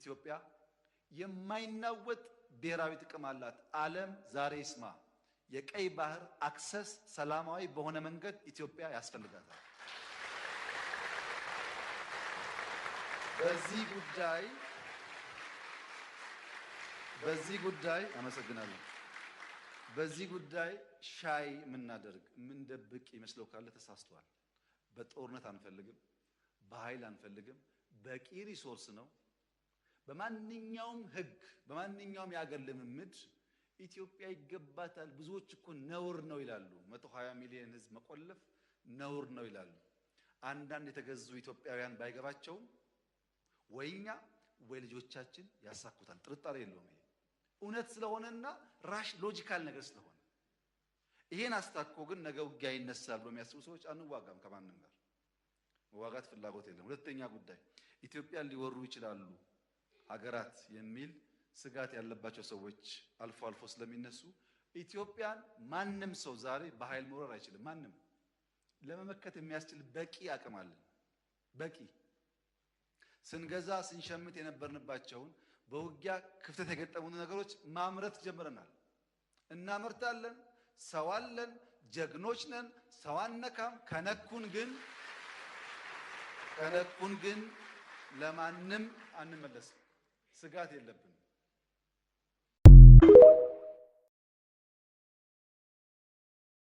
ኢትዮጵያ የማይናወጥ ብሔራዊ ጥቅም አላት። ዓለም ዛሬ ይስማ። የቀይ ባህር አክሰስ ሰላማዊ በሆነ መንገድ ኢትዮጵያ ያስፈልጋታል። በዚህ ጉዳይ ሻይ የምናደርግ የምንደብቅ ይመስለው ካለ ተሳስቷል። በጦርነት አንፈልግም፣ በኃይል አንፈልግም። በቂ ሪሶርስ ነው። በማንኛውም ህግ በማንኛውም የአገር ልምምድ ኢትዮጵያ ይገባታል። ብዙዎች እኮ ነውር ነው ይላሉ። 120 ሚሊዮን ህዝብ መቆለፍ ነውር ነው ይላሉ። አንዳንድ የተገዙ ኢትዮጵያውያን ባይገባቸውም ወይኛ ወይ ልጆቻችን ያሳኩታል። ጥርጣሬ የለውም። ይሄ እውነት ስለሆነና ራሽ ሎጂካል ነገር ስለሆነ ይሄን አስታኮ ግን ነገ ውጊያ ይነሳል ብሎ የሚያስቡ ሰዎች አንዋጋም። ከማንም ጋር መዋጋት ፍላጎት የለም። ሁለተኛ ጉዳይ ኢትዮጵያን ሊወሩ ይችላሉ ሀገራት የሚል ስጋት ያለባቸው ሰዎች አልፎ አልፎ ስለሚነሱ ኢትዮጵያን ማንም ሰው ዛሬ በኃይል መውረር አይችልም። ማንም ለመመከት የሚያስችል በቂ አቅም አለን። በቂ ስንገዛ ስንሸምት የነበርንባቸውን በውጊያ ክፍተት የገጠሙን ነገሮች ማምረት ጀምረናል። እናመርታለን። ሰው አለን። ጀግኖች ነን። ሰው አንነካም። ከነኩን ግን ለማንም አንመለስም። ስጋት የለብንም።